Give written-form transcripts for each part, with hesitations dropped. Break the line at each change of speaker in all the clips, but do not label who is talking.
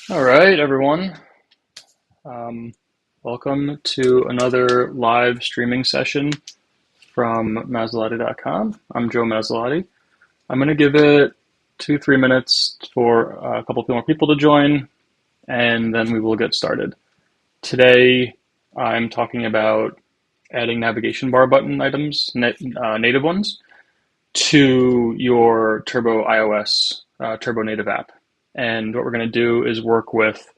All right, everyone. Um, Welcome to another live streaming session from Mazzolati.com. I'm Joe Mazzolati. I'm going to give it 2-3 minutes for a couple of more people to join, and then we will get started. Today, I'm talking about adding navigation bar button items, native ones, to your Turbo iOS Turbo native app. And what we're going to do is work with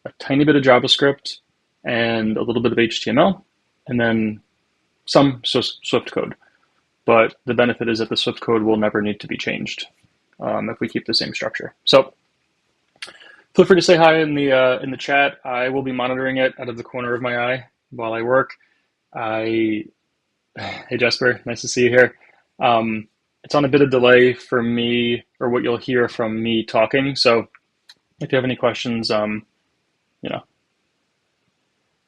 a tiny bit of JavaScript and a little bit of HTML, and then some Swift code. But the benefit is that the Swift code will never need to be changed if we keep the same structure. So feel free to say hi in the chat. I will be monitoring it out of the corner of my eye while I work. Hey Jesper, nice to see you here. It's on a bit of delay for me, or what you'll hear from me talking. So if you have any questions, you know,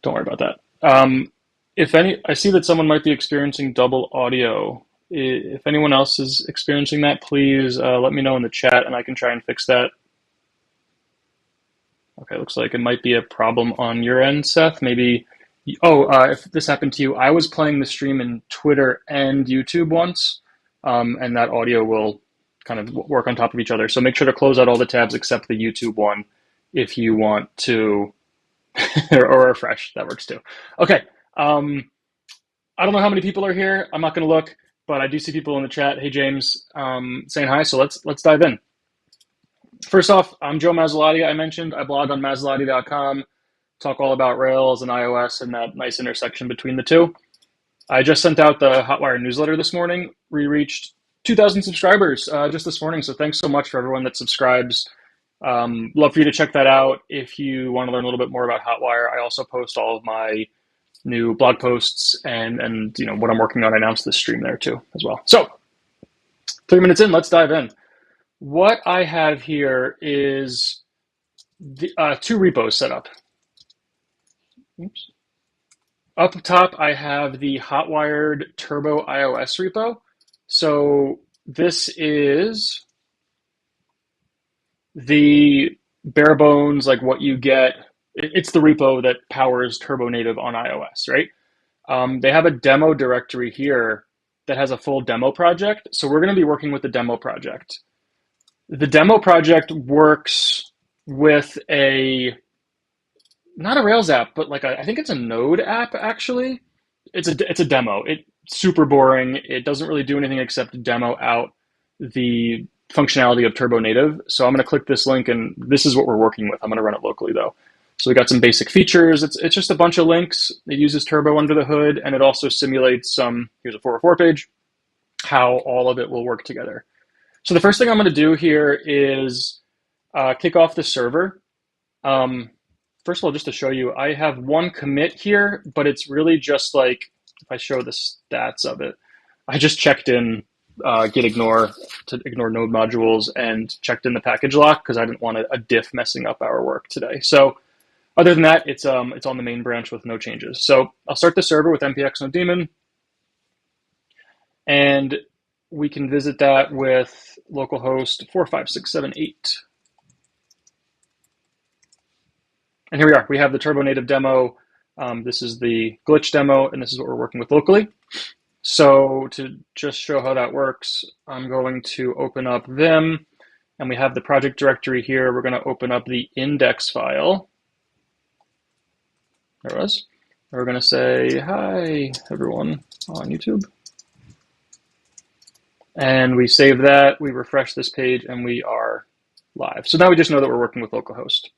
don't worry about that. If any, I see that someone might be experiencing double audio. If anyone else is experiencing that, please let me know in the chat and I can try and fix that. Okay, looks like it might be a problem on your end, Seth. Maybe, if this happened to you, I was playing the stream in Twitter and YouTube once, and that audio will kind of work on top of each other. So make sure to close out all the tabs except the YouTube one if you want to, or refresh, that works too. Okay. I don't know how many people are here. I'm not going to look, but I do see people in the chat. Hey, James, saying hi. So let's dive in. First off, I'm Joe Mazzolati. I mentioned I blog on Mazzolati.com, talk all about Rails and iOS and that nice intersection between the two. I just sent out the Hotwire newsletter this morning. We reached 2,000 subscribers just this morning. So thanks so much for everyone that subscribes. Love for you to check that out if you want to learn a little bit more about Hotwire. I also post all of my new blog posts and what I'm working on. I announced this stream there too as well. So 3 minutes in, let's dive in. What I have here is the, two repos set up. Oops. Up top, I have the Hotwired Turbo iOS repo. So this is the bare bones, like what you get. It's the repo that powers Turbo Native on iOS, right? They have a demo directory here that has a full demo project. So we're going to be working with the demo project. The demo project works with not a Rails app, but I think it's a Node app actually. It's a demo. It's super boring. It doesn't really do anything except demo out the functionality of Turbo Native. So I'm going to click this link, and this is what we're working with. I'm going to run it locally though. So we got some basic features. It's just a bunch of links. It uses Turbo under the hood, and it also simulates here's a 404 page, how all of it will work together. So the first thing I'm going to do here is kick off the server. First of all, just to show you, I have one commit here, but it's really just like, if I show the stats of it, I just checked in git ignore to ignore node modules and checked in the package lock because I didn't want a diff messing up our work today. So other than that, it's on the main branch with no changes. So I'll start the server with npx no daemon, and we can visit that with localhost 45678. And here we are. We have the Turbo Native demo. This is the glitch demo, and this is what we're working with locally. So to just show how that works, I'm going to open up Vim, and we have the project directory here. We're going to open up the index file. There it was. We're going to say, hi, everyone on YouTube. And we save that, we refresh this page, and we are live. So now we just know that we're working with localhost.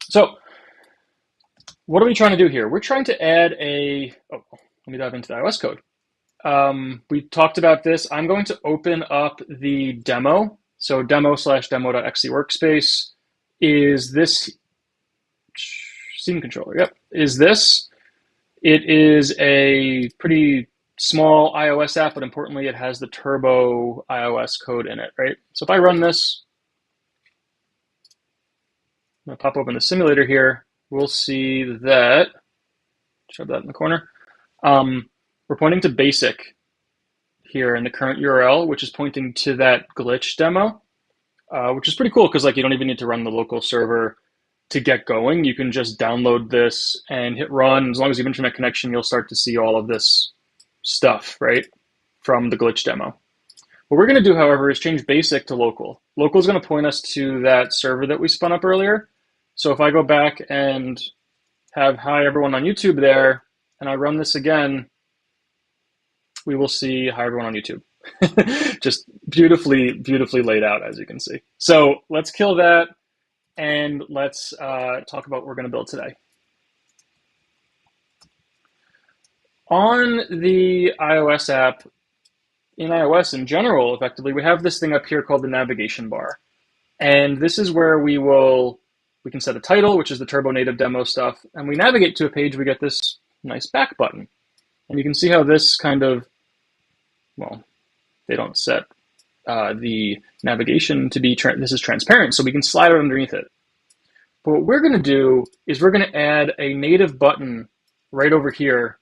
So what are we trying to do here? We're trying to add let me dive into the iOS code. We talked about this. I'm going to open up the demo. So demo/demo.exe workspace is this scene controller. Yep, is this. It is a pretty small iOS app, but importantly, it has the Turbo iOS code in it, right? So if I run this, I'm going to pop open the simulator here. We'll see that, shove that in the corner. We're pointing to basic here in the current URL, which is pointing to that glitch demo, which is pretty cool because you don't even need to run the local server. to get going. You can just download this and hit run. As long as you have internet connection, you'll start to see all of this stuff, right, from the glitch demo. What we're going to do, however, is change basic to local. Local is going to point us to that server that we spun up earlier. So if I go back and have hi everyone on YouTube there, and I run this again, we will see hi everyone on YouTube. Just beautifully, beautifully laid out, as you can see. So let's kill that, and let's talk about what we're going to build today. On the iOS app, in iOS in general, effectively, we have this thing up here called the navigation bar. And this is where we can set a title, which is the Turbo Native demo stuff, and we navigate to a page, we get this nice back button. And you can see how this kind of, well, they don't set the navigation to be, this is transparent, so we can slide it underneath it. But what we're going to do is we're going to add a native button right over here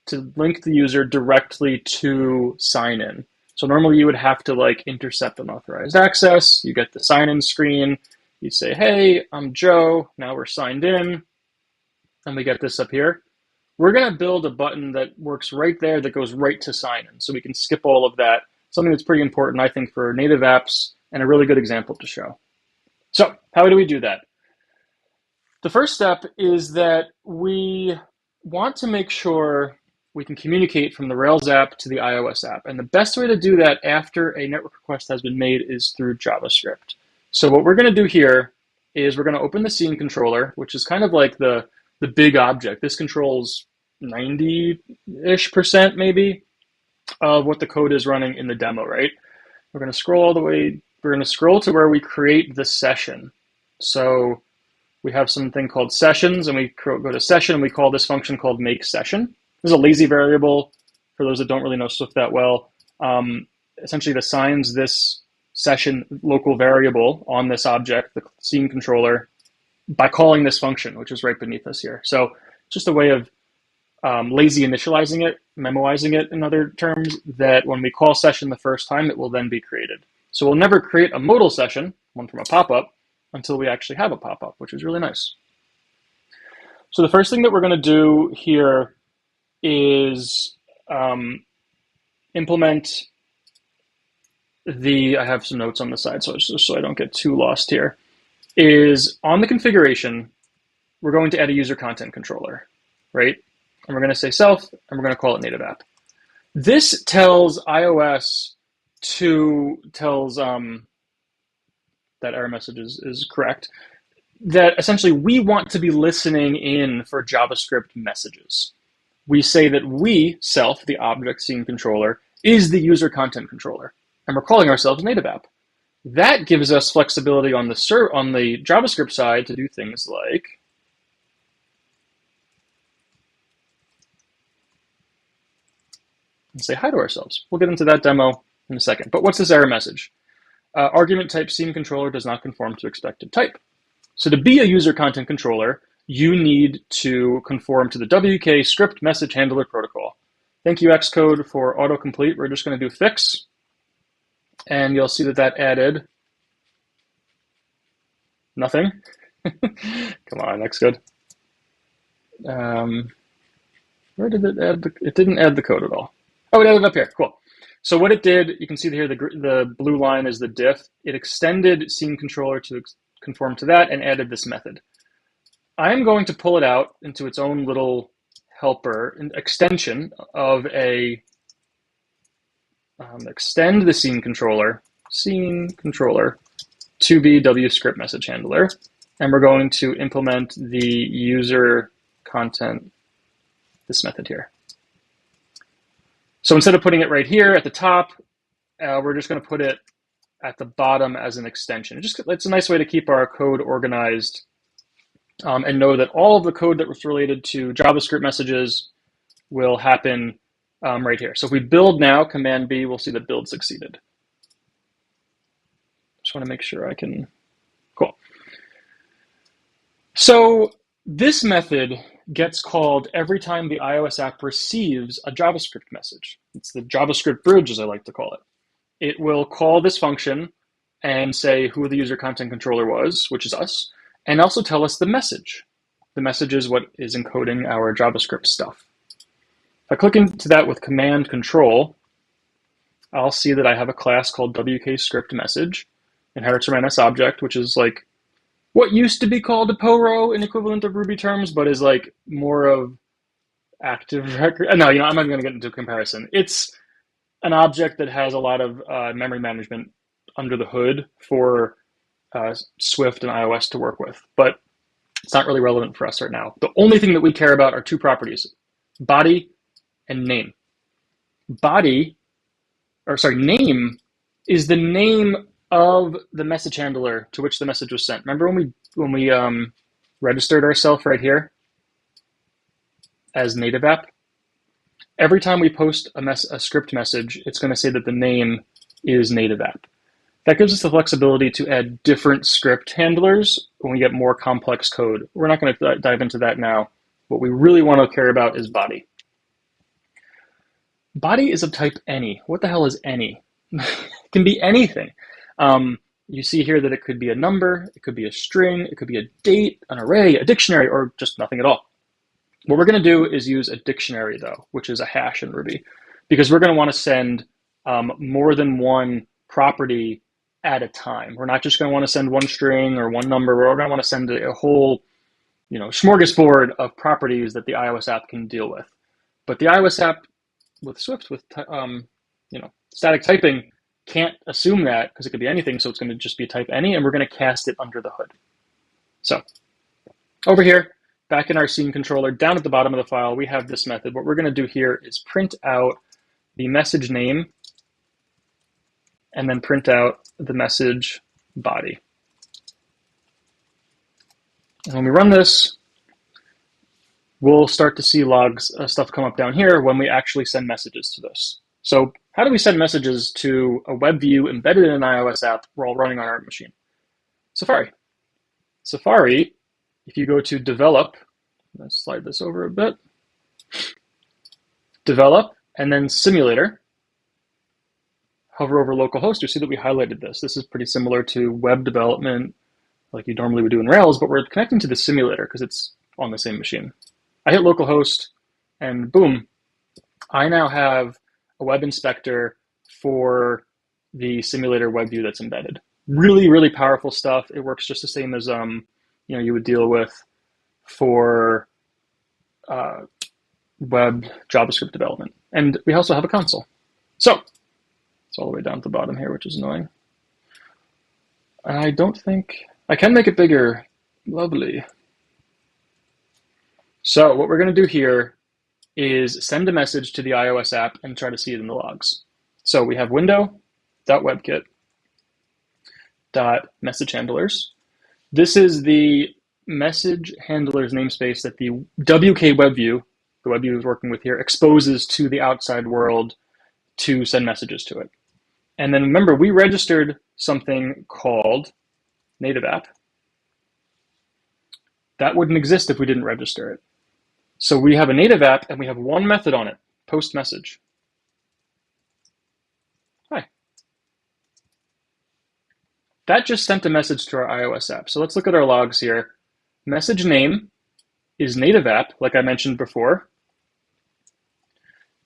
to link the user directly to sign in. So normally you would have to like intercept unauthorized access. You get the sign in screen. You say, hey, I'm Joe. Now we're signed in. And we get this up here. We're going to build a button that works right there that goes right to sign in. So we can skip all of that. Something that's pretty important, I think, for native apps and a really good example to show. So how do we do that? The first step is that we want to make sure we can communicate from the Rails app to the iOS app. And the best way to do that after a network request has been made is through JavaScript. So what we're going to do here is we're going to open the scene controller, which is kind of like the big object. This controls 90-ish% maybe of what the code is running in the demo, right? We're going to scroll all the way, we're going to scroll to where we create the session. So we have something called sessions, and we go to session, and we call this function called make session. This is a lazy variable for those that don't really know Swift that well. Essentially, it assigns this session local variable on this object, the scene controller, by calling this function, which is right beneath us here. So just a way of lazy initializing it, memoizing it in other terms, that when we call session the first time, it will then be created. So we'll never create a modal session, one from a pop-up, until we actually have a pop-up, which is really nice. So the first thing that we're going to do here is implement I have some notes on the side so I don't get too lost here, is on the configuration, we're going to add a user content controller, right? And we're going to say self, and we're going to call it native app. This tells iOS tells that error message is correct, that essentially we want to be listening in for JavaScript messages. We say that we, self, the object scene controller, is the user content controller, and we're calling ourselves native app. That gives us flexibility on the JavaScript side to do things like say hi to ourselves. We'll get into that demo in a second. But what's this error message? Argument type scene controller does not conform to expected type. So to be a user content controller, you need to conform to the WK script message handler protocol. Thank you, Xcode, for autocomplete. We're just going to do fix. And you'll see that added nothing. Come on, Xcode. Where did it add? It didn't add the code at all. Oh, it added up here. Cool. So what it did, you can see here the blue line is the diff. It extended scene controller to conform to that and added this method. I'm going to pull it out into its own little helper, an extension of a extend the scene controller to be W script message handler, and we're going to implement the user content, this method here. So instead of putting it right here at the top, we're just going to put it at the bottom as an extension. It's a nice way to keep our code organized and know that all of the code that was related to JavaScript messages will happen right here. So if we build now, Command B, we'll see that build succeeded. Just want to make sure I can, cool. So this method gets called every time the iOS app receives a JavaScript message. It's the JavaScript bridge, as I like to call it. It will call this function and say who the user content controller was, which is us, and also tell us the message. The message is what is encoding our JavaScript stuff. If I click into that with Command Control, I'll see that I have a class called WKScriptMessage, inherits from NS object, which is like what used to be called a PORO in equivalent of Ruby terms, but is like more of active record. No, I'm not going to get into a comparison. It's an object that has a lot of memory management under the hood for Swift and iOS to work with, but it's not really relevant for us right now. The only thing that we care about are two properties, body and name. Name is the name of the message handler to which the message was sent. Remember when we registered ourselves right here as native app? Every time we post a script message, it's going to say that the name is native app. That gives us the flexibility to add different script handlers when we get more complex code. We're not going to dive into that now. What we really want to care about is body. Body is of type any. What the hell is any? It can be anything. You see here that it could be a number, it could be a string, it could be a date, an array, a dictionary, or just nothing at all. What we're going to do is use a dictionary, though, which is a hash in Ruby, because we're going to want to send more than one property at a time. We're not just going to want to send one string or one number. We're going to want to send a whole, smorgasbord of properties that the iOS app can deal with. But the iOS app with Swift, with static typing, can't assume that because it could be anything. So it's going to just be type any, and we're going to cast it under the hood. So over here, back in our scene controller, down at the bottom of the file, we have this method. What we're going to do here is print out the message name and then print out the message body. And when we run this, we'll start to see logs, stuff come up down here when we actually send messages to this. So how do we send messages to a web view embedded in an iOS app while running on our machine? Safari. Safari, if you go to develop, let's slide this over a bit, develop, and then simulator, hover over localhost, you see that we highlighted this. This is pretty similar to web development like you normally would do in Rails, but we're connecting to the simulator because it's on the same machine. I hit localhost, and boom, I now have a web inspector for the simulator web view that's embedded. Really, really powerful stuff. It works just the same as you would deal with for web JavaScript development. And we also have a console. So it's all the way down at the bottom here, which is annoying. I don't think I can make it bigger. Lovely. So what we're going to do here is send a message to the iOS app and try to see it in the logs. So we have window.webkit.messagehandlers. This is the message handlers namespace that the WK web view, the web view is working with here, exposes to the outside world to send messages to it. And then remember, we registered something called native app. That wouldn't exist if we didn't register it. So we have a native app and we have one method on it, post message. Hi. That just sent a message to our iOS app. So let's look at our logs here. Message name is native app, like I mentioned before.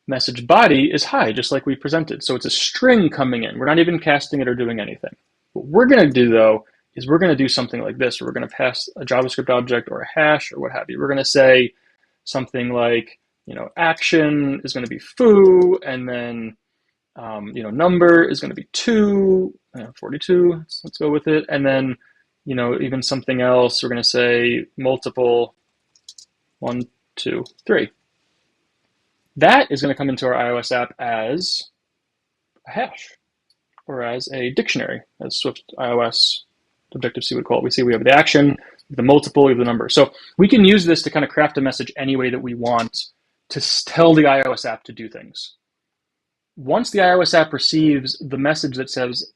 Message body is hi, just like we presented. So it's a string coming in. We're not even casting it or doing anything. What we're going to do, though, is we're going to do something like this. We're going to pass a JavaScript object or a hash or what have you. We're going to say something like, action is going to be foo, and then, number is going to be 2, 42. Let's go with it. And then, even something else, we're going to say multiple 1, 2, 3. That is going to come into our iOS app as a hash or as a dictionary, as Swift iOS Objective-C would call it. We see we have the action, the multiple, we have the number. So we can use this to kind of craft a message any way that we want to tell the iOS app to do things. Once the iOS app receives the message that says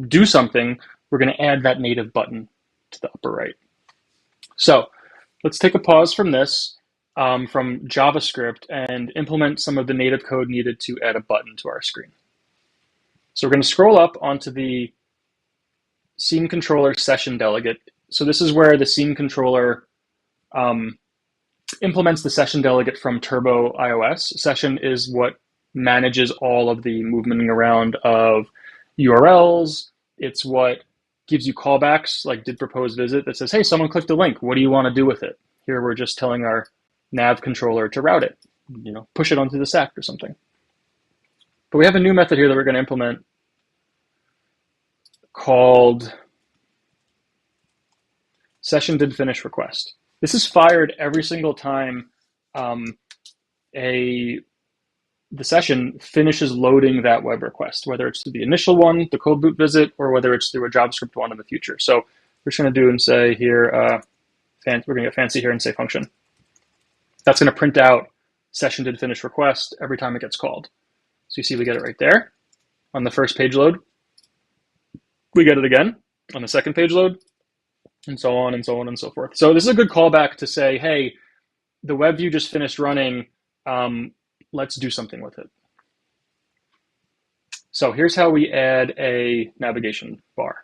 do something, we're going to add that native button to the upper right. So let's take a pause from this, from JavaScript, and implement some of the native code needed to add a button to our screen. So we're going to scroll up onto the scene controller session delegate So this is where the scene controller implements the session delegate from Turbo iOS. Session is what manages all of the movement around of URLs. It's what gives you callbacks, like did propose visit, that says, hey, someone clicked a link. What do you want to do with it? Here we're just telling our nav controller to route it, push it onto the stack or something. But we have a new method here that we're going to implement called session did finish request. This is fired every single time the session finishes loading that web request, whether it's through the initial one, the code boot visit, or whether it's through a JavaScript one in the future. So we're just going to do and say here, we're going to get fancy here and say function. That's going to print out session did finish request every time it gets called. So you see we get it right there on the first page load. We get it again on the second page load, and so on and so on and so forth. So this is a good callback to say, hey, the web view just finished running. Let's do something with it. So here's how we add a navigation bar.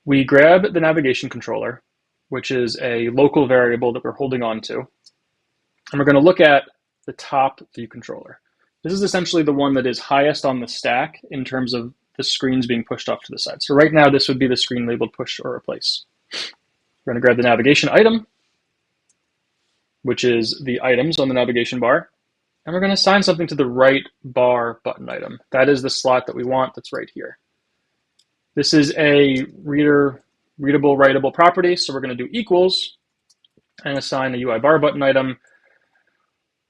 We grab the navigation controller, which is a local variable that we're holding on to, and we're going to look at the top view controller. This is essentially the one that is highest on the stack in terms of the screens being pushed off to the side. So right now, this would be the screen labeled push or replace. We're going to grab the navigation item, which is the items on the navigation bar. And we're going to assign something to the right bar button item. That is the slot that we want that's right here. This is a readable, writable property. So we're going to do equals and assign the UI bar button item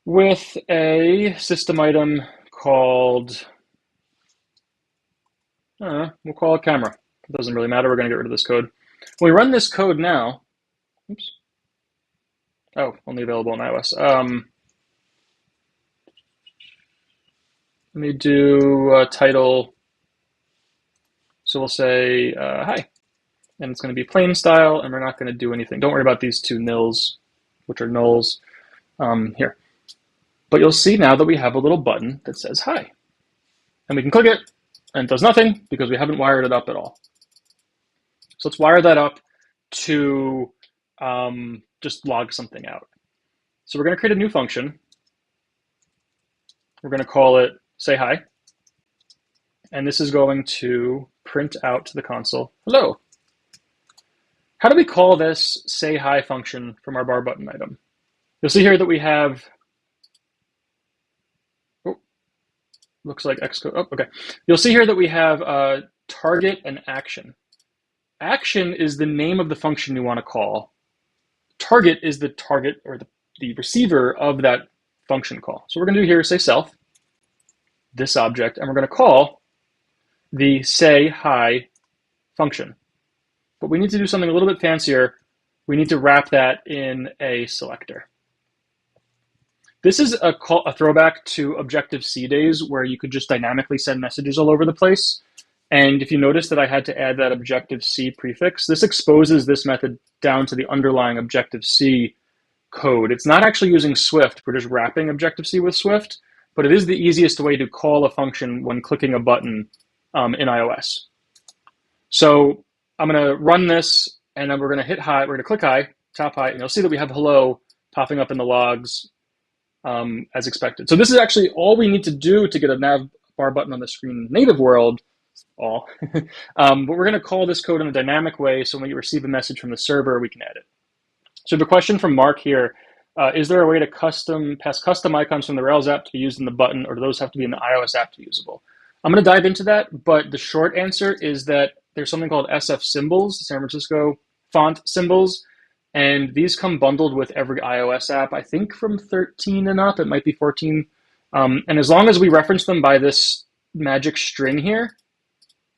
with a system item called, we'll call it camera. It doesn't really matter. We're going to get rid of this code. When we run this code now, oops. Oh, only available on iOS. Let me do title. So we'll say hi, and it's going to be plain style, and we're not going to do anything. Don't worry about these two nils, which are nulls here. But you'll see now that we have a little button that says hi, and we can click it, and it does nothing because we haven't wired it up at all. So let's wire that up to just log something out. So we're going to create a new function. We're going to call it say hi. And this is going to print out to the console, hello. How do we call this say hi function from our bar button item? You'll see here that we have, looks like Xcode, okay. You'll see here that we have target and action. Action is the name of the function you want to call. Target is the target or the receiver of that function call. So what we're going to do here is say self, this object, and we're going to call the say hi function. But we need to do something a little bit fancier. We need to wrap that in a selector. This is a throwback to Objective-C days where you could just dynamically send messages all over the place. And if you notice that I had to add that Objective-C prefix, this exposes this method down to the underlying Objective-C code. It's not actually using Swift. We're just wrapping Objective-C with Swift, but it is the easiest way to call a function when clicking a button in iOS. So I'm going to run this, and then we're going to hit hi. We're going to click hi, tap hi, and you'll see that we have hello popping up in the logs as expected. So this is actually all we need to do to get a nav bar button on the screen native world. But we're going to call this code in a dynamic way, so when you receive a message from the server, we can add it. So the question from Mark here, is there a way to pass custom icons from the Rails app to be used in the button, or do those have to be in the iOS app to be usable? I'm going to dive into that, but the short answer is that there's something called SF symbols, San Francisco font symbols, and these come bundled with every iOS app, I think from 13 and up, it might be 14. And as long as we reference them by this magic string here,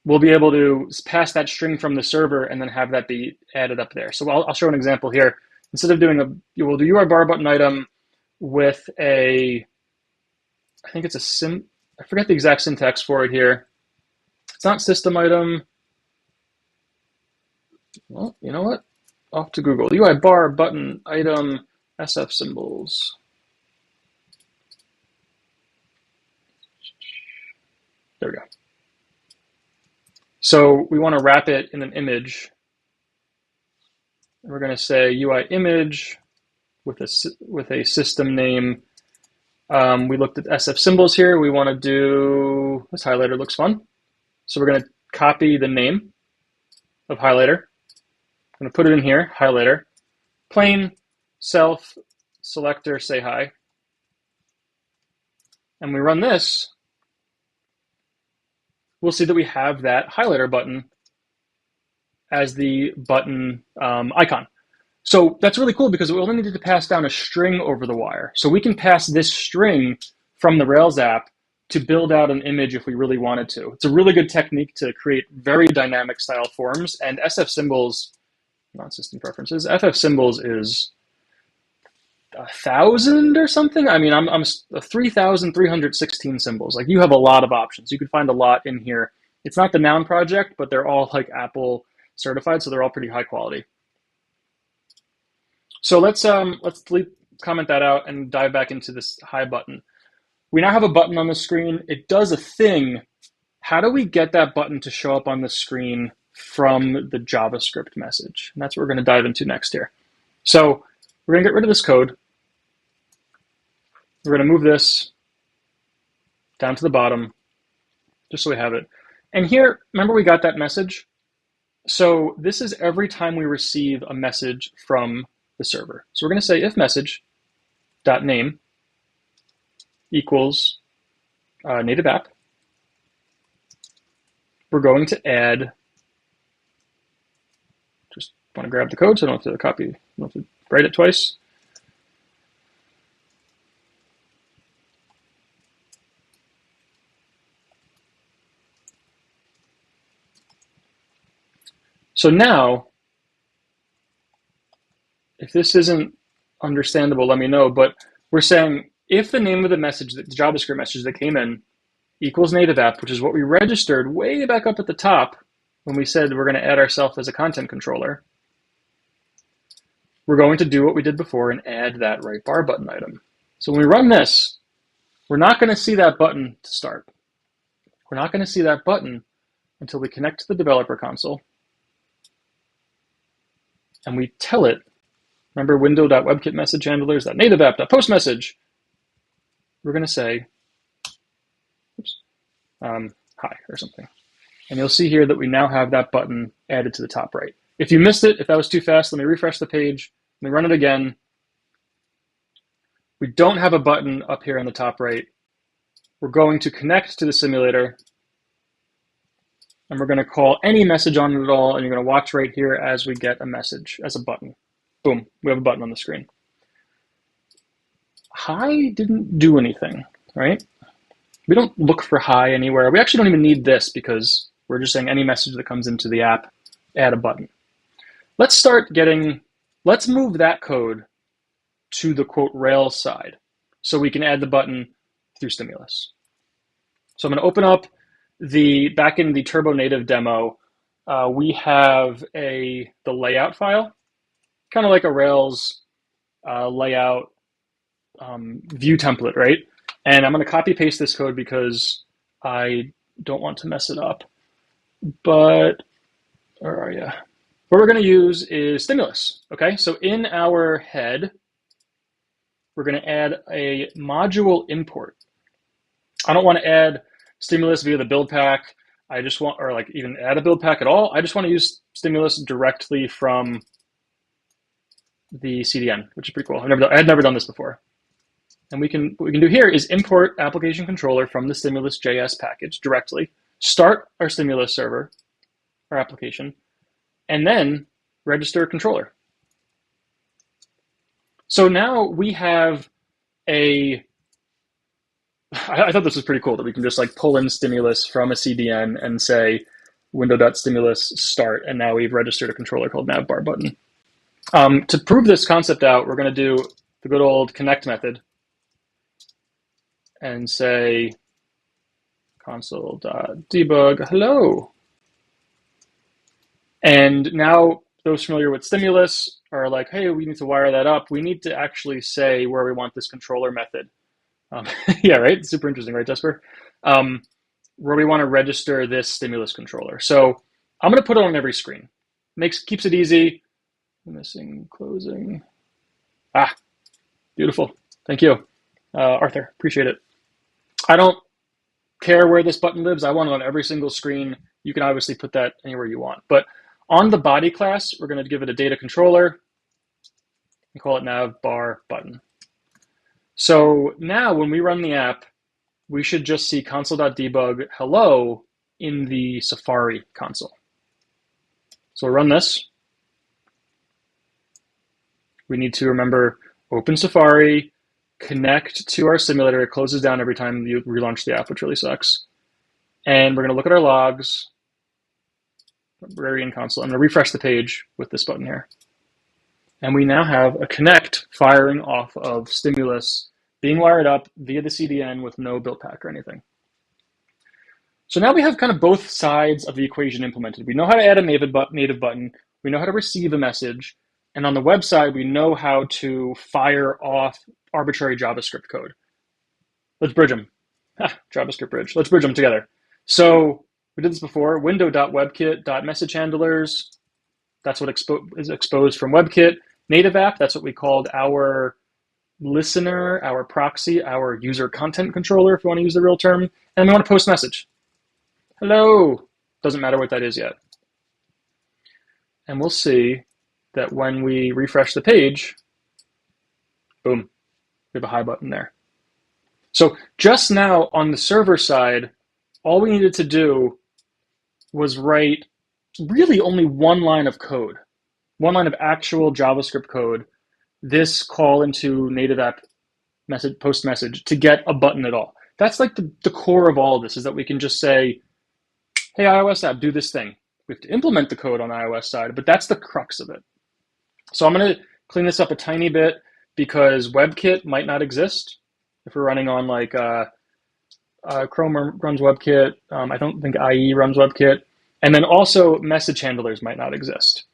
we'll be able to pass that string from the server and then have that be added up there. So I'll show an example here. Instead of doing we'll do UI bar button item with I think it's I forget the exact syntax for it here. It's not system item. Well, you know what? Off to Google. UI bar button item SF symbols. There we go. So we want to wrap it in an image. We're going to say UI image with a system name. We looked at SF symbols here. We want to do, this highlighter looks fun. So we're going to copy the name of highlighter. I'm going to put it in here, highlighter, plain, self, selector, say hi. And we run this, we'll see that we have that highlighter button as the button icon. So that's really cool because we only needed to pass down a string over the wire. So we can pass this string from the Rails app to build out an image if we really wanted to. It's a really good technique to create very dynamic style forms, and SF symbols, not system preferences, FF symbols is 1,000 or something. I mean, I'm 3,316 symbols. Like, you have a lot of options. You can find a lot in here. It's not the Noun project, but they're all like Apple certified, so they're all pretty high quality. So let's comment that out and dive back into this hi button. We now have a button on the screen. It does a thing. How do we get that button to show up on the screen from the JavaScript message? And that's what we're going to dive into next here. So we're going to get rid of this code. We're going to move this down to the bottom, just so we have it. And here, remember we got that message? So this is every time we receive a message from the server. So we're going to say if message.name equals native app. We're going to add, just want to grab the code so I don't have to copy, I don't have to write it twice. So now, if this isn't understandable, let me know, but we're saying if the name of the message, the JavaScript message that came in equals native app, which is what we registered way back up at the top when we said we're going to add ourselves as a content controller, we're going to do what we did before and add that right bar button item. So when we run this, we're not going to see that button to start. We're not going to see that button until we connect to the developer console and we tell it, remember window.webkit message handlers, that native app.post message. We're going to say, oops, hi or something. And you'll see here that we now have that button added to the top right. If you missed it, if that was too fast, let me refresh the page. Let me run it again. We don't have a button up here on the top right. We're going to connect to the simulator, and we're going to call any message on it at all, and you're going to watch right here as we get a message as a button. Boom, we have a button on the screen. Hi didn't do anything, right? We don't look for hi anywhere. We actually don't even need this because we're just saying any message that comes into the app, add a button. Let's move that code to the quote Rails side so we can add the button through Stimulus. So I'm going to open up back in the Turbo Native demo, we have the layout file, kind of like a Rails layout view template, right? And I'm going to copy paste this code because I don't want to mess it up. But where are you? What we're going to use is Stimulus. Okay, so in our head, we're going to add a module import. I don't want to add Stimulus via the build pack. I just want, or like even add a build pack at all. I just want to use Stimulus directly from the CDN, which is pretty cool. I had never done this before. And what we can do here is import application controller from the Stimulus JS package directly, start our Stimulus server, our application, and then register a controller. So now we have I thought this was pretty cool that we can just like pull in Stimulus from a CDN and say window.stimulus start, and now we've registered a controller called navbar button. To prove this concept out, we're going to do the good old connect method and say console.debug hello. And now those familiar with Stimulus are like, hey, we need to wire that up. We need to actually say where we want this controller method. Yeah, right? Super interesting, right, Jesper? Where we want to register this Stimulus controller. So I'm going to put it on every screen. Keeps it easy. Missing closing. Ah, beautiful. Thank you, Arthur. Appreciate it. I don't care where this button lives. I want it on every single screen. You can obviously put that anywhere you want. But on the body class, we're going to give it a data controller and call it nav bar button. So now when we run the app, we should just see console.debug hello in the Safari console. So we'll run this. We need to remember open Safari, connect to our simulator. It closes down every time you relaunch the app, which really sucks. And we're going to look at our logs, librarian console. I'm going to refresh the page with this button here. And we now have a connect firing off of stimulus being wired up via the CDN with no build pack or anything. So now we have kind of both sides of the equation implemented. We know how to add a native button. We know how to receive a message. And on the website, we know how to fire off arbitrary JavaScript code. Let's bridge them. JavaScript bridge. Let's bridge them together. So we did this before. Window.webkit.messagehandlers. That's what is exposed from WebKit. Native app, that's what we called our listener, our proxy, our user content controller, if you want to use the real term. And we want to post message. Hello. Doesn't matter what that is yet. And we'll see that when we refresh the page, boom, we have a hi button there. So just now on the server side, all we needed to do was write really only one line of code, one line of actual JavaScript code, this call into native app message, post message to get a button at all. That's like the core of all of this, is that we can just say, hey, iOS app, do this thing. We have to implement the code on the iOS side, but that's the crux of it. So I'm going to clean this up a tiny bit because WebKit might not exist. If we're running on like Chrome runs WebKit, I don't think IE runs WebKit. And then also message handlers might not exist.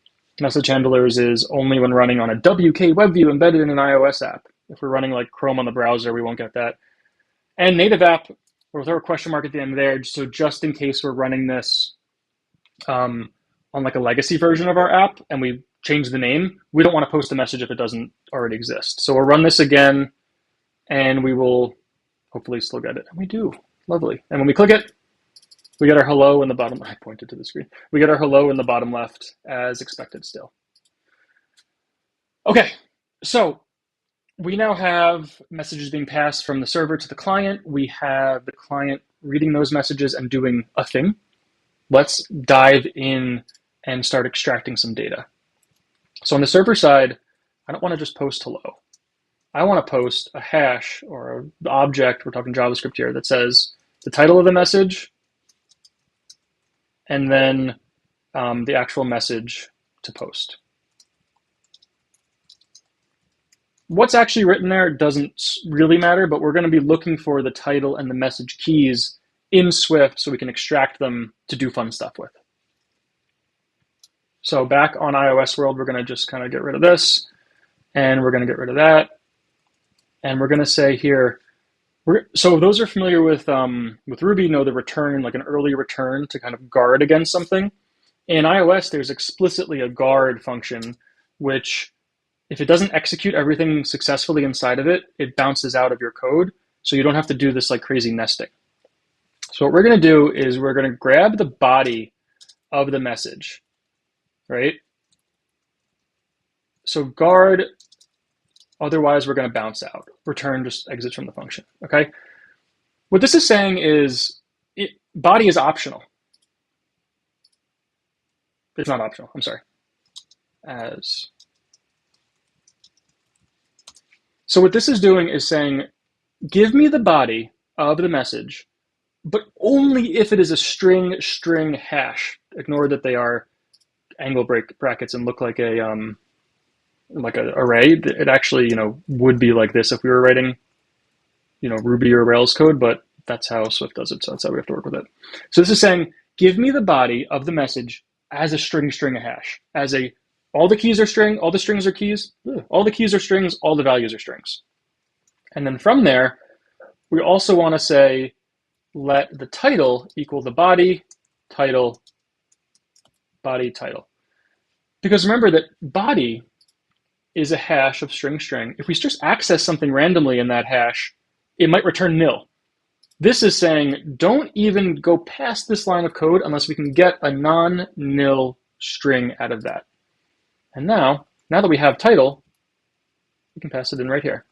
Message handlers is only when running on a WK web view embedded in an iOS app. If we're running like Chrome on the browser, we won't get that. And native app, or with our question mark at the end there, so just in case we're running this on like a legacy version of our app and we change the name, we don't want to post a message if it doesn't already exist. So we'll run this again and we will hopefully still get it. And we do. Lovely. And when we click it, we get our hello in the bottom. I pointed to the screen. We get our hello in the bottom left as expected still. Okay, so we now have messages being passed from the server to the client. We have the client reading those messages and doing a thing. Let's dive in and start extracting some data. So on the server side, I don't want to just post hello. I want to post a hash or an object, we're talking JavaScript here, that says the title of the message and then the actual message to post. What's actually written there doesn't really matter, but we're going to be looking for the title and the message keys in Swift so we can extract them to do fun stuff with. So back on iOS world, we're going to just kind of get rid of this, and we're going to get rid of that. And we're going to say here, so those are familiar with Ruby know the return, like an early return to kind of guard against something. In iOS, there's explicitly a guard function, which if it doesn't execute everything successfully inside of it, it bounces out of your code. So you don't have to do this like crazy nesting. So what we're going to do is we're going to grab the body of the message, right? So guard, otherwise we're going to bounce out. Return just exits from the function, okay? What this is saying is body is optional. It's not optional, I'm sorry. So what this is doing is saying, give me the body of the message, but only if it is a string hash. Ignore that they are angle brackets and look like a array. It actually, would be like this if we were writing, Ruby or Rails code, but that's how Swift does it. So that's how we have to work with it. So this is saying, give me the body of the message as a string hash, as a all the keys are string, all the strings are keys, all the keys are strings, all the values are strings. And then from there, we also want to say, let the title equal the body, title, body, title. Because remember that body is a hash of string string. If we just access something randomly in that hash, it might return nil. This is saying don't even go past this line of code unless we can get a non-nil string out of that. And now that we have title, we can pass it in right here.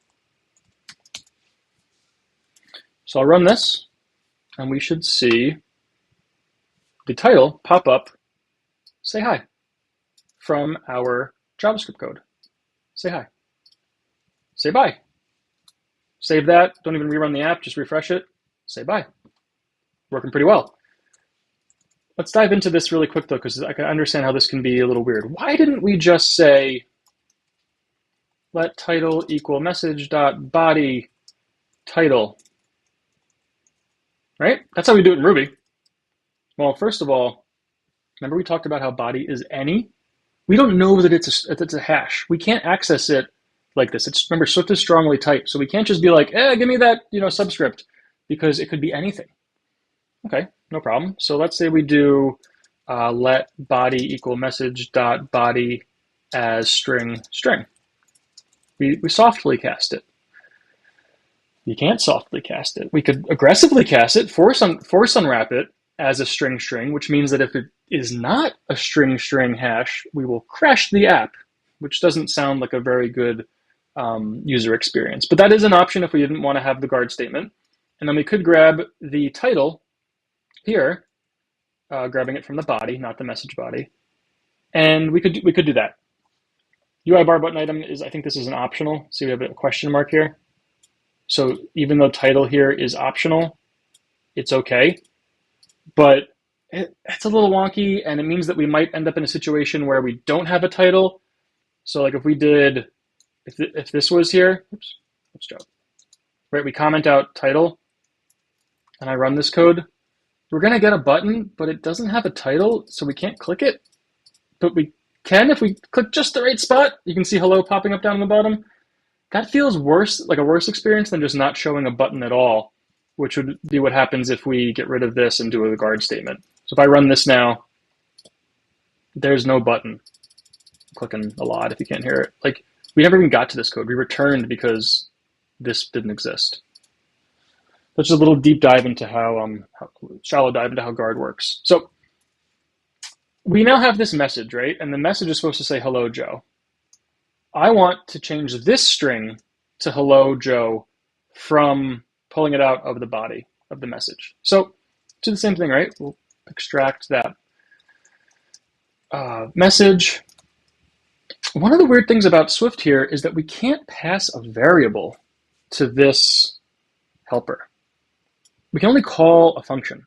So I'll run this, and we should see the title pop up, say hi, from our JavaScript code. Say hi. Say bye. Save that. Don't even rerun the app. Just refresh it. Say bye. Working pretty well. Let's dive into this really quick, though, because I can understand how this can be a little weird. Why didn't we just say let title equal message.body title? Right? That's how we do it in Ruby. Well, first of all, remember we talked about how body is any? We don't know that it's a hash. We can't access it like this. It's, remember, Swift is strongly typed, so we can't just be like, give me that, subscript, because it could be anything. Okay, no problem. So let's say we do let body equal message.body as string. We softly cast it. You can't softly cast it. We could aggressively cast it, force unwrap it as a string, which means that if it is not a string hash, we will crash the app, which doesn't sound like a very good user experience. But that is an option if we didn't want to have the guard statement. And then we could grab the title here, grabbing it from the body, not the message body. And we could do that. UI bar button item is, I think this is an optional. See, we have a question mark here. So even though title here is optional, it's okay. But it's a little wonky, and it means that we might end up in a situation where we don't have a title. So like if we did, if this was here, let's drop. Right, we comment out title, and I run this code. We're gonna get a button, but it doesn't have a title, so we can't click it. But we can if we click just the right spot. You can see hello popping up down on the bottom. That feels worse, like a worse experience than just not showing a button at all, which would be what happens if we get rid of this and do a guard statement. So if I run this now, there's no button. I'm clicking a lot if you can't hear it. Like, we never even got to this code. We returned because this didn't exist. That's just a little deep dive into how shallow dive into how guard works. So we now have this message, right? And the message is supposed to say, hello, Joe. I want to change this string to hello, Joe, from pulling it out of the body of the message. So do the same thing, right? We'll extract that message. One of the weird things about Swift here is that we can't pass a variable to this helper. We can only call a function.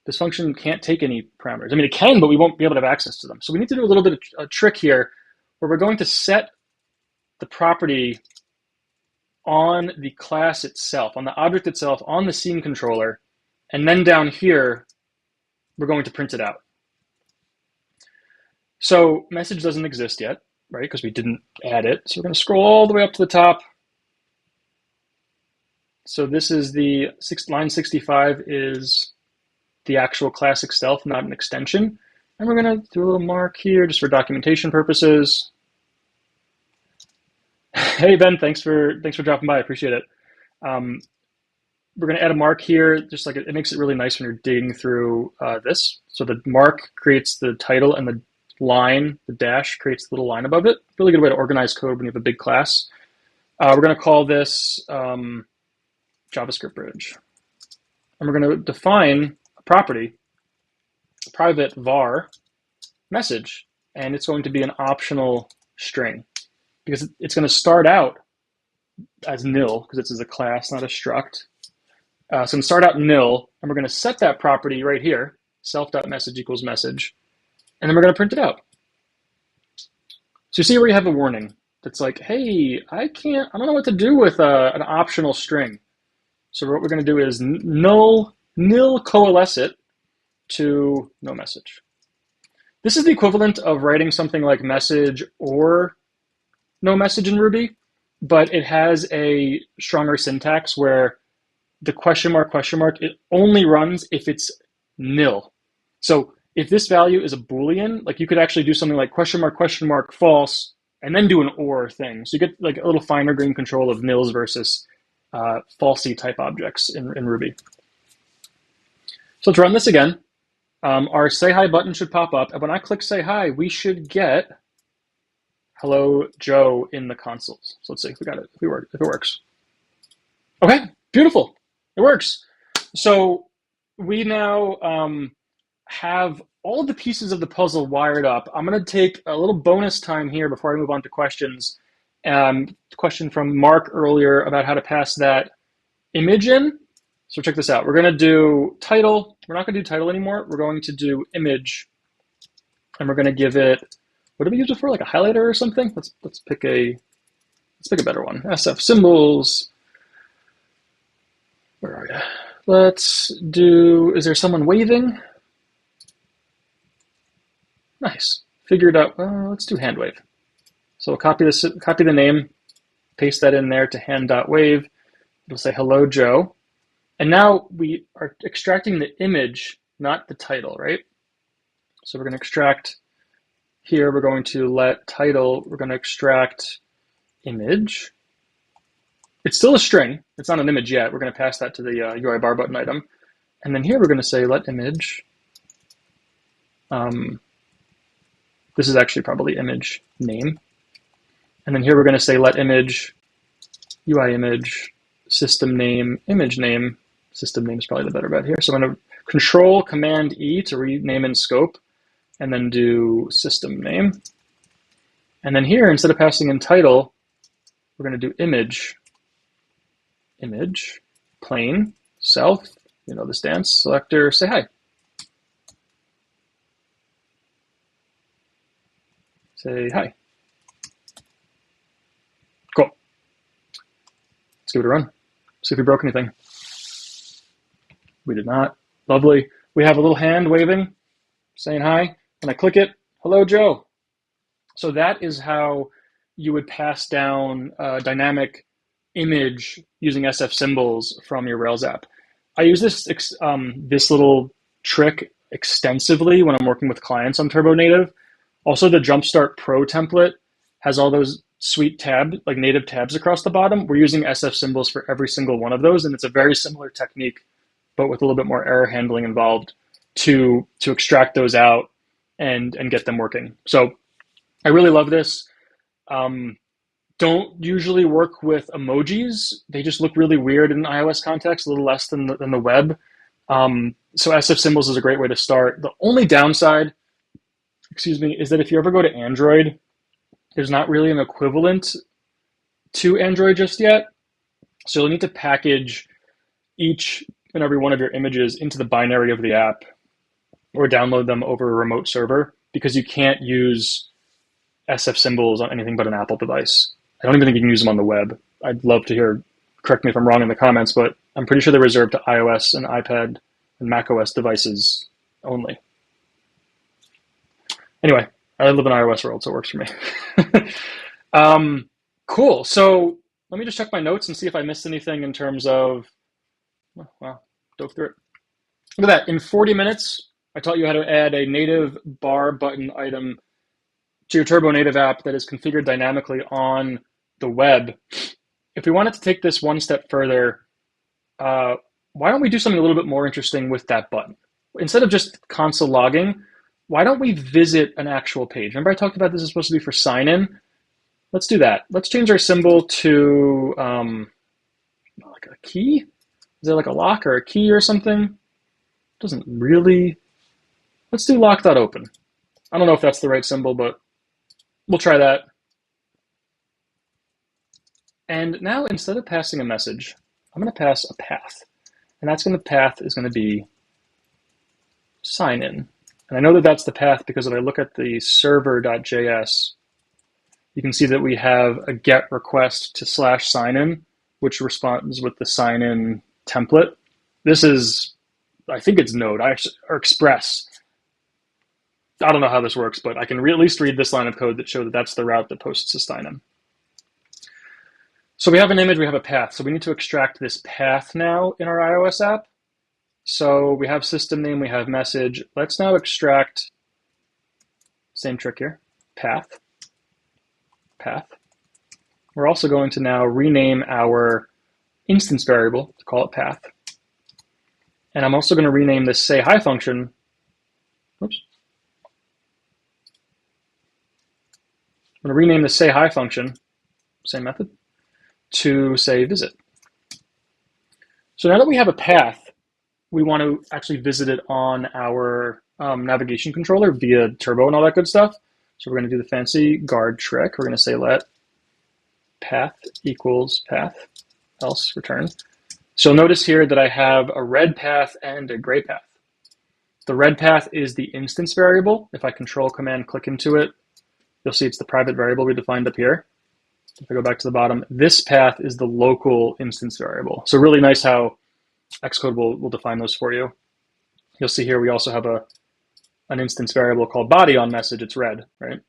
This function can't take any parameters. I mean, it can, but we won't be able to have access to them. So we need to do a little bit of a trick here where we're going to set the property on the class itself, on the object itself, on the scene controller, and then down here, we're going to print it out. So message doesn't exist yet, right? Because we didn't add it. So we're going to scroll all the way up to the top. So this is the line 65 is the actual class itself, not an extension. And we're going to do a little mark here just for documentation purposes. Hey, Ben, thanks for dropping by. I appreciate it. We're going to add a mark here, just like it makes it really nice when you're digging through this. So the mark creates the title, and the line, the dash, creates the little line above it. Really good way to organize code when you have a big class. We're going to call this JavaScript bridge. And we're going to define a property, a private var message, and it's going to be an optional string because it's going to start out as nil because it's as a class, not a struct. So I'm going to start out nil, and we're going to set that property right here, self.message equals message, and then we're going to print it out. So you see where you have a warning that's like, hey, I don't know what to do with an optional string. So what we're going to do is nil coalesce it to no message. This is the equivalent of writing something like message or no message in Ruby, but it has a stronger syntax where the question mark, it only runs if it's nil. So if this value is a Boolean, like you could actually do something like question mark, false, and then do an or thing. So you get like a little finer grained control of nils versus falsy type objects in Ruby. So let's run this again. Our say hi button should pop up. And when I click say hi, we should get hello Joe in the consoles. So let's see if we got it, if it works. Okay, beautiful. It works. So we now have all of the pieces of the puzzle wired up. I'm going to take a little bonus time here before I move on to questions. Question from Mark earlier about how to pass that image in. So check this out. We're going to do title. We're not going to do title anymore. We're going to do image, and we're going to give it, what do we use it for? Like a highlighter or something? Let's pick a better one. SF symbols. Where are you? Let's do, is there someone waving? Nice. Figured out, let's do hand wave. So we'll copy the name, paste that in there to hand.wave. It'll say hello Joe. And now we are extracting the image, not the title, right? So we're going to extract here, we're going to let title, we're going to extract image. It's still a string. It's not an image yet. We're going to pass that to the UI bar button item. And then here we're going to say let image. This is actually probably image name. And then here we're going to say let image, UI image, system name, image name. System name is probably the better bet here. So I'm going to Control Command E to rename in scope, and then do system name. And then here, instead of passing in title, we're going to do image, plain, self, you know this dance, selector, say hi. Say hi. Cool. Let's give it a run. See if we broke anything. We did not. Lovely. We have a little hand waving, saying hi. When I click it, hello, Joe. So that is how you would pass down a dynamic image using SF symbols from your Rails app. I use this little trick extensively when I'm working with clients on Turbo Native. Also, the Jumpstart Pro template has all those sweet like native tabs across the bottom. We're using SF symbols for every single one of those, and it's a very similar technique, but with a little bit more error handling involved to extract those out and get them working. So I really love this. Don't usually work with emojis. They just look really weird in iOS context, a little less than the web. So SF symbols is a great way to start. The only downside, is that if you ever go to Android, there's not really an equivalent to Android just yet. So you'll need to package each and every one of your images into the binary of the app or download them over a remote server, because you can't use SF symbols on anything but an Apple device. I don't even think you can use them on the web. I'd love to hear, correct me if I'm wrong in the comments, but I'm pretty sure they're reserved to iOS and iPad and macOS devices only. Anyway, I live in an iOS world, so it works for me. Cool. So let me just check my notes and see if I missed anything in terms of, wow, dove through it. Look at that. In 40 minutes, I taught you how to add a native bar button item to your Turbo Native app that is configured dynamically on the web. If we wanted to take this one step further, why don't we do something a little bit more interesting with that button? Instead of just console logging, why don't we visit an actual page? Remember I talked about this is supposed to be for sign-in? Let's do that. Let's change our symbol to like a key. Is there like a lock or a key or something? Doesn't really. Let's do lock.open. I don't know if that's the right symbol, but we'll try that. And now instead of passing a message, I'm going to pass a path. And path is going to be sign in. And I know that that's the path because if I look at the server.js, you can see that we have a get request to /signin, which responds with the sign in template. This is, I think it's Node or Express. I don't know how this works, but I can at least read this line of code that shows that that's the route that posts to sign in. So we have an image, we have a path. So we need to extract this path now in our iOS app. So we have system name, we have message. Let's now extract, same trick here, path. We're also going to now rename our instance variable to call it path. And I'm also going to rename this say hi function. Oops. I'm going to rename the say hi function, same method, to say visit. So now that we have a path, we want to actually visit it on our navigation controller via turbo and all that good stuff. So we're going to do the fancy guard trick. We're going to say let path equals path, else return. So notice here that I have a red path and a gray path. The red path is the instance variable. If I control command click into it, you'll see it's the private variable we defined up here. If I go back to the bottom, this path is the local instance variable. So really nice how Xcode will define those for you. You'll see here we also have an instance variable called body on message. It's red, right?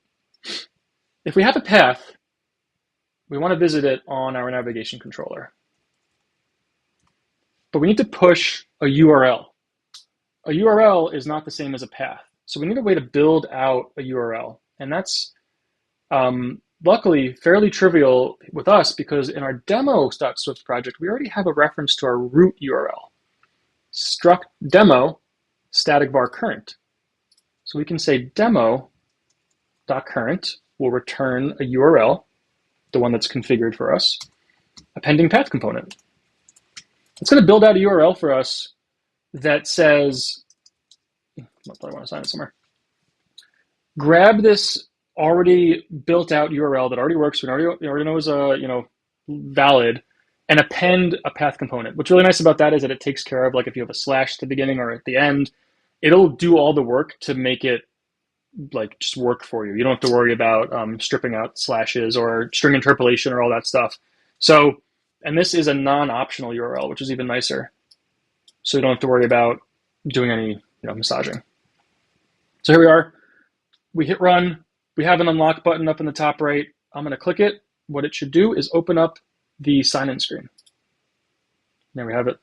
If we have a path, we want to visit it on our navigation controller. But we need to push a URL. A URL is not the same as a path. So we need a way to build out a URL. And that's luckily fairly trivial with us because in our demo.swift project, we already have a reference to our root URL. Struct demo static var current. So we can say demo.current will return a URL, the one that's configured for us, a pending path component. It's going to build out a URL for us that says, I want to sign it somewhere. Grab this already built out URL that already works, we already know is valid, and append a path component. What's really nice about that is that it takes care of, like if you have a slash at the beginning or at the end, it'll do all the work to make it like just work for you. You don't have to worry about stripping out slashes or string interpolation or all that stuff. So, and this is a non-optional URL, which is even nicer. So you don't have to worry about doing any massaging. So here we are. We hit run. We have an unlock button up in the top right. I'm going to click it. What it should do is open up the sign-in screen. There we have it.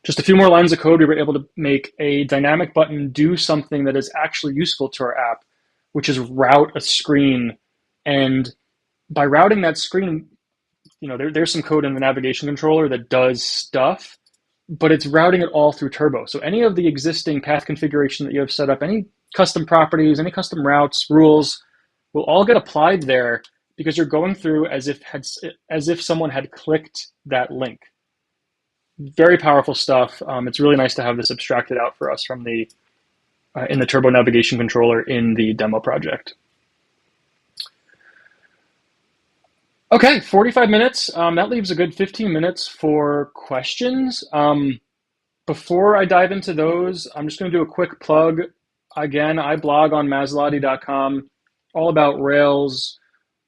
Just a few more lines of code. We were able to make a dynamic button do something that is actually useful to our app, which is route a screen. And by routing that screen, there's some code in the navigation controller that does stuff, but it's routing it all through Turbo. So any of the existing path configuration that you have set up, any custom properties, any custom routes, rules, will all get applied there because you're going through as if someone had clicked that link. Very powerful stuff. It's really nice to have this abstracted out for us from the in the Turbo navigation controller in the demo project. Okay, 45 minutes. That leaves a good 15 minutes for questions. Before I dive into those, I'm just going to do a quick plug. Again, I blog on Maserati.com all about Rails,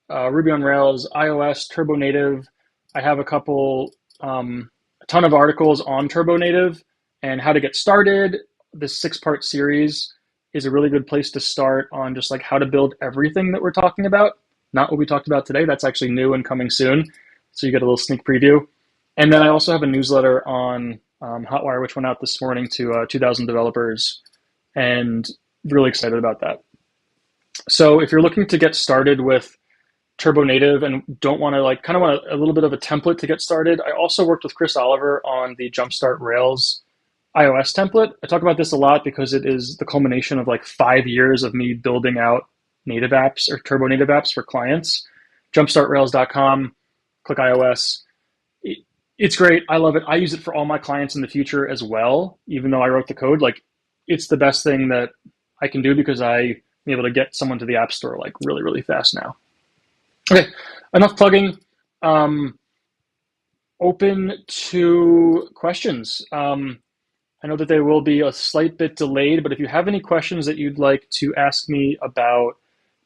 Ruby on Rails, iOS, Turbo Native. I have a ton of articles on Turbo Native and how to get started. This 6-part series is a really good place to start on just like how to build everything that we're talking about. Not what we talked about today. That's actually new and coming soon. So you get a little sneak preview. And then I also have a newsletter on Hotwire, which went out this morning to 2,000 developers, and really excited about that. So if you're looking to get started with Turbo Native and don't want to kind of want a little bit of a template to get started, I also worked with Chris Oliver on the Jumpstart Rails iOS template. I talk about this a lot because it is the culmination of 5 years of me building out native apps or Turbo Native apps for clients. Jumpstartrails.com, click iOS. It's great. I love it. I use it for all my clients in the future as well, even though I wrote the code. It's the best thing that I can do because I'm able to get someone to the App Store really, really fast now. Okay, enough plugging. Open to questions. I know that they will be a slight bit delayed, but if you have any questions that you'd like to ask me about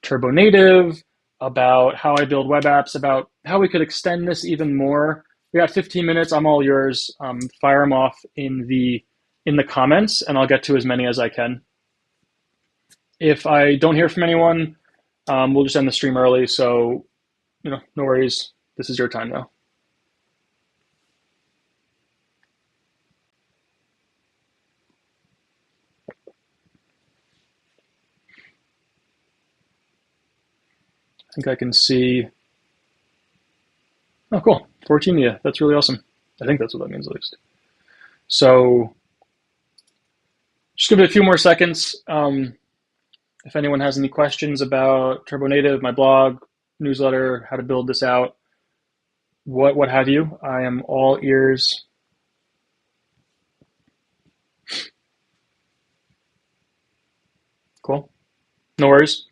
Turbo Native, about how I build web apps, about how we could extend this even more, we got 15 minutes. I'm all yours. Fire them off in the comments, and I'll get to as many as I can. If I don't hear from anyone, we'll just end the stream early. So, no worries. This is your time now. I think I can see. Oh, cool. 14, yeah, that's really awesome. I think that's what that means at least. So just give it a few more seconds. If anyone has any questions about Turbo Native, my blog, newsletter, how to build this out, what have you, I am all ears. Cool. No worries.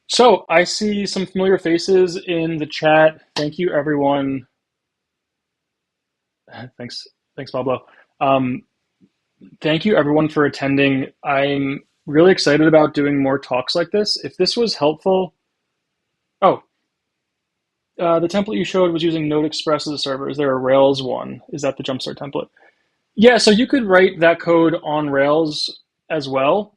So I see some familiar faces in the chat. Thank you, everyone. Thanks, Pablo. Thank you, everyone, for attending. I'm really excited about doing more talks like this. If this was helpful, the template you showed was using Node Express as a server. Is there a Rails one? Is that the Jumpstart template? Yeah, so you could write that code on Rails as well.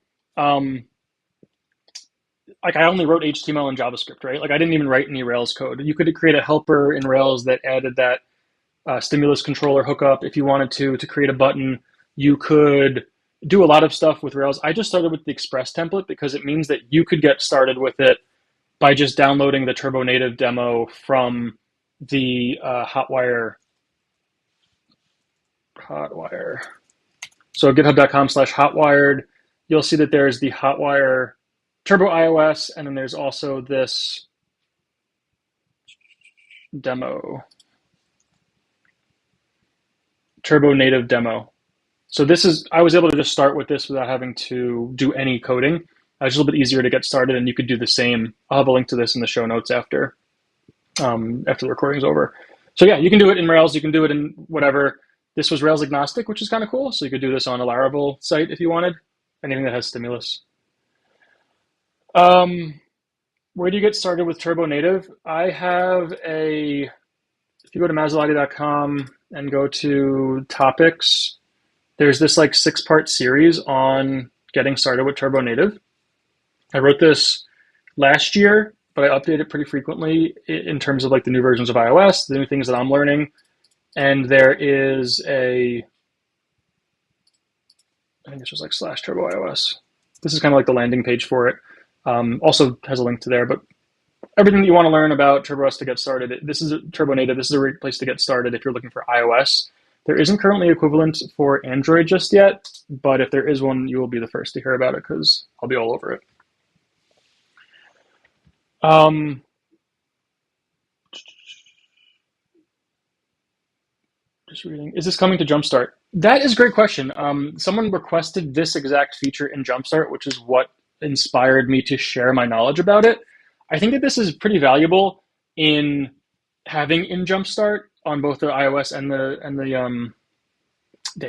Like I only wrote HTML and JavaScript, right? Like I didn't even write any Rails code. You could create a helper in Rails that added that stimulus controller hookup if you wanted to create a button. You could do a lot of stuff with Rails. I just started with the Express template because it means that you could get started with it by just downloading the Turbo Native demo from the Hotwire. So github.com/hotwired. You'll see that there's the Hotwire Turbo iOS, and then there's also this demo, Turbo Native demo. So this is, I was able to just start with this without having to do any coding. It's a little bit easier to get started, and you could do the same. I'll have a link to this in the show notes after the recording's over. So yeah, you can do it in Rails. You can do it in whatever. This was Rails agnostic, which is kind of cool. So you could do this on a Laravel site if you wanted, anything that has stimulus. Where do you get started with Turbo Native? I have if you go to Mazzolati.com and go to topics, there's this like 6-part series on getting started with Turbo Native. I wrote this last year, but I update it pretty frequently in terms of like the new versions of iOS, the new things that I'm learning. And there is I think it's just like /Turbo iOS. This is kind of like the landing page for it. Also has a link to there, but everything that you want to learn about TurboOS to get started, this is Turbo Native. This is a great place to get started if you're looking for iOS. There isn't currently equivalent for Android just yet, but if there is one, you will be the first to hear about it because I'll be all over it. Just reading. Is this coming to Jumpstart? That is a great question. Someone requested this exact feature in Jumpstart, which is what inspired me to share my knowledge about it. I think that this is pretty valuable in having in Jumpstart on both the iOS and the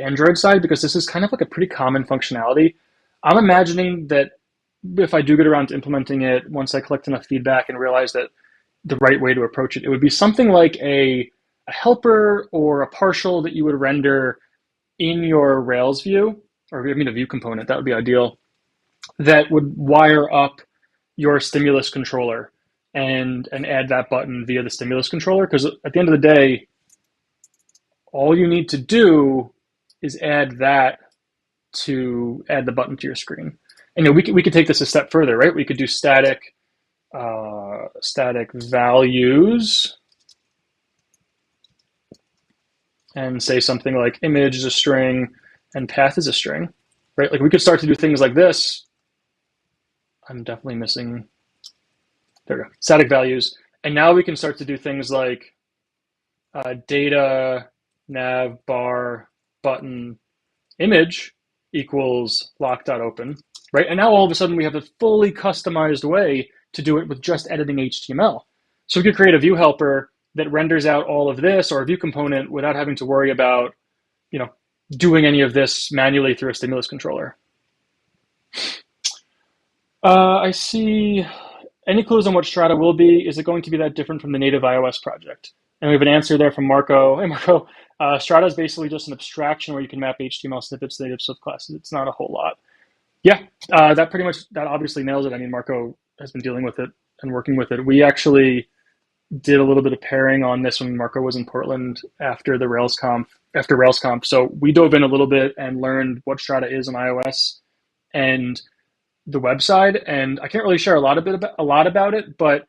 Android side, because this is kind of like a pretty common functionality. I'm imagining that if I do get around to implementing it, once I collect enough feedback and realize that the right way to approach it, it would be something like a helper or a partial that you would render in your Rails view, or a view component, that would be ideal, that would wire up your stimulus controller and add that button via the stimulus controller. Because at the end of the day, all you need to do is add that to add the button to your screen. And we could take this a step further, right? We could do static values and say something like image is a string and path is a string, right? Like we could start to do things like this. I'm definitely missing, there we go, static values. And now we can start to do things like data, nav, bar, button, image equals lock.open, right? And now all of a sudden we have a fully customized way to do it with just editing HTML. So we could create a view helper that renders out all of this, or a view component, without having to worry about, doing any of this manually through a stimulus controller. I see. Any clues on what Strata will be? Is it going to be that different from the native iOS project? And we have an answer there from Marco. Hey, Marco. Strata is basically just an abstraction where you can map HTML snippets to native Swift classes. It's not a whole lot. Yeah, that obviously nails it. I mean, Marco has been dealing with it and working with it. We actually did a little bit of pairing on this when Marco was in Portland after RailsConf. So we dove in a little bit and learned what Strata is on iOS and the website. And I can't really share a lot about it, but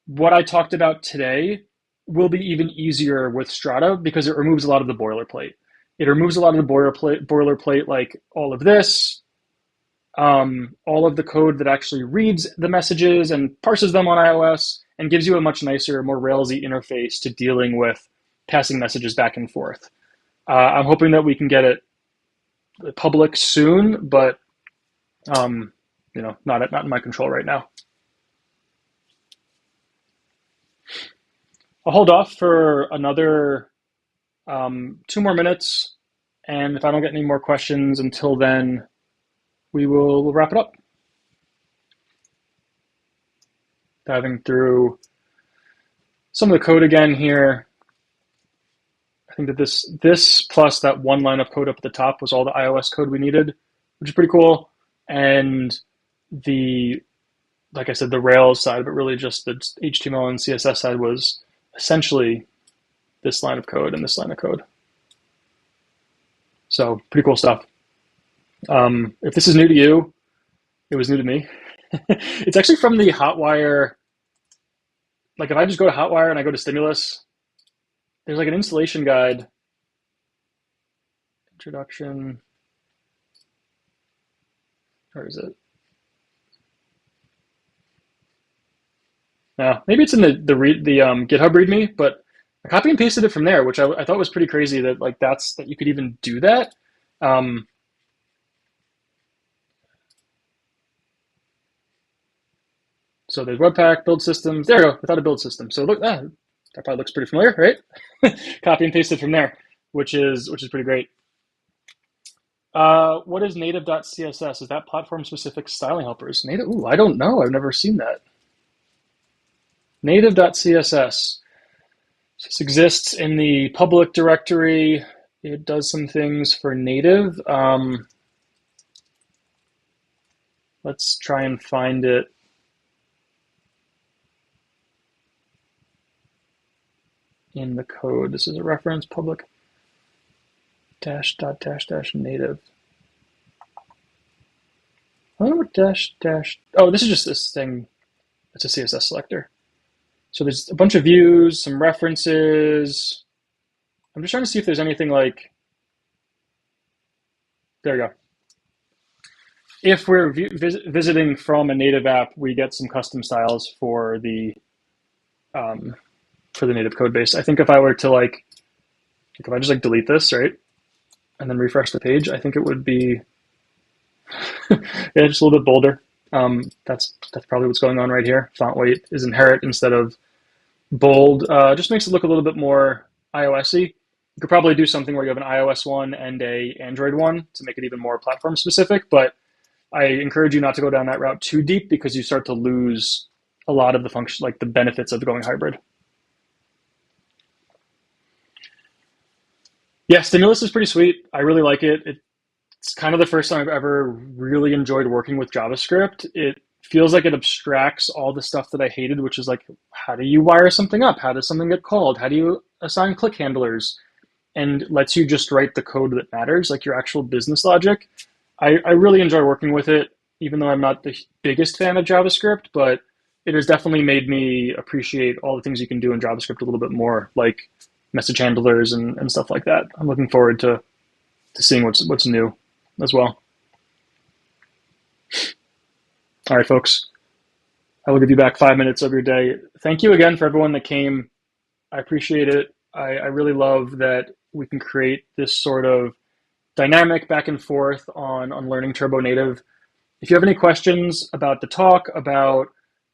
what I talked about today will be even easier with Strata because it removes a lot of the boilerplate. It removes a lot of the boilerplate like all of this, all of the code that actually reads the messages and parses them on iOS and gives you a much nicer, more Railsy interface to dealing with passing messages back and forth. I'm hoping that we can get it public soon, but not in my control right now. I'll hold off for another 2 more minutes, and if I don't get any more questions until then, we'll wrap it up. Diving through some of the code again here. I think that this plus that one line of code up at the top was all the iOS code we needed, which is pretty cool. And like I said, the Rails side, but really just the HTML and CSS side was essentially this line of code and this line of code. So pretty cool stuff. If this is new to you, it was new to me. It's actually from the Hotwire. Like if I just go to Hotwire and I go to Stimulus, there's like an installation guide. Introduction. Where is it? Yeah, maybe it's in the GitHub README, but I copy and pasted it from there, which I thought was pretty crazy that like that you could even do that. So there's Webpack, build systems. There we go, without a build system. So look, that probably looks pretty familiar, right? Copy and paste it from there, which is pretty great. What is native.css? Is that platform-specific styling helpers? Native? Ooh, I don't know. I've never seen that. Native.css. This exists in the public directory. It does some things for native. Let's try and find it. In the code. This is a reference public dash dot dash dash native. I don't know what dash dash. Oh, this is just this thing. It's a CSS selector. So there's a bunch of views, some references. I'm just trying to see if there's anything like. There you go. If we're visiting from a native app, we get some custom styles for the native code base. I think if I were to if I just delete this, right, and then refresh the page, I think it would be yeah, just a little bit bolder. That's probably what's going on right here. Font weight is inherit instead of bold. Just makes it look a little bit more iOS-y. You could probably do something where you have an iOS one and a Android one to make it even more platform specific, but I encourage you not to go down that route too deep because you start to lose a lot of the function, like the benefits of going hybrid. Yeah, Stimulus is pretty sweet. I really like it. It's kind of the first time I've ever really enjoyed working with JavaScript. It feels like it abstracts all the stuff that I hated, which is like, how do you wire something up? How does something get called? How do you assign click handlers? And lets you just write the code that matters, like your actual business logic. I really enjoy working with it, even though I'm not the biggest fan of JavaScript, but it has definitely made me appreciate all the things you can do in JavaScript a little bit more, like message handlers and stuff like that. I'm looking forward to seeing what's new as well. All right, folks. I will give you back 5 minutes of your day. Thank you again for everyone that came. I appreciate it. I really love that we can create this sort of dynamic back and forth on learning Turbo Native. If you have any questions about the talk, about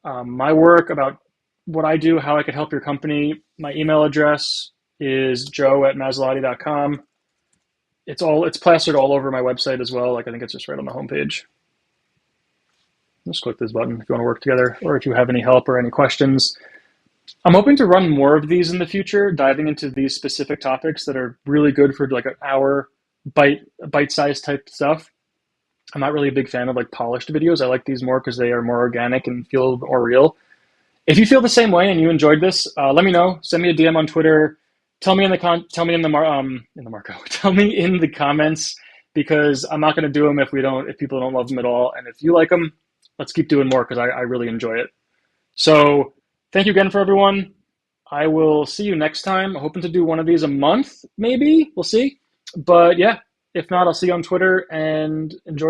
my work, about what I do, how I could help your company, my email address is joe@mazzolati.com. It's plastered all over my website as well. Like I think it's just right on the homepage. Just click this button if you want to work together, or if you have any help or any questions. I'm hoping to run more of these in the future, diving into these specific topics that are really good for like an hour bite-sized type stuff. I'm not really a big fan of like polished videos. I like these more because they are more organic and feel more real. If you feel the same way and you enjoyed this, let me know. Send me a DM on Twitter. Tell me in the comments, because I'm not going to do them if people don't love them at all. And if you like them, let's keep doing more because I really enjoy it. So thank you again for everyone. I will see you next time. Hoping to do one of these a month, maybe. We'll see. But yeah, if not, I'll see you on Twitter and enjoy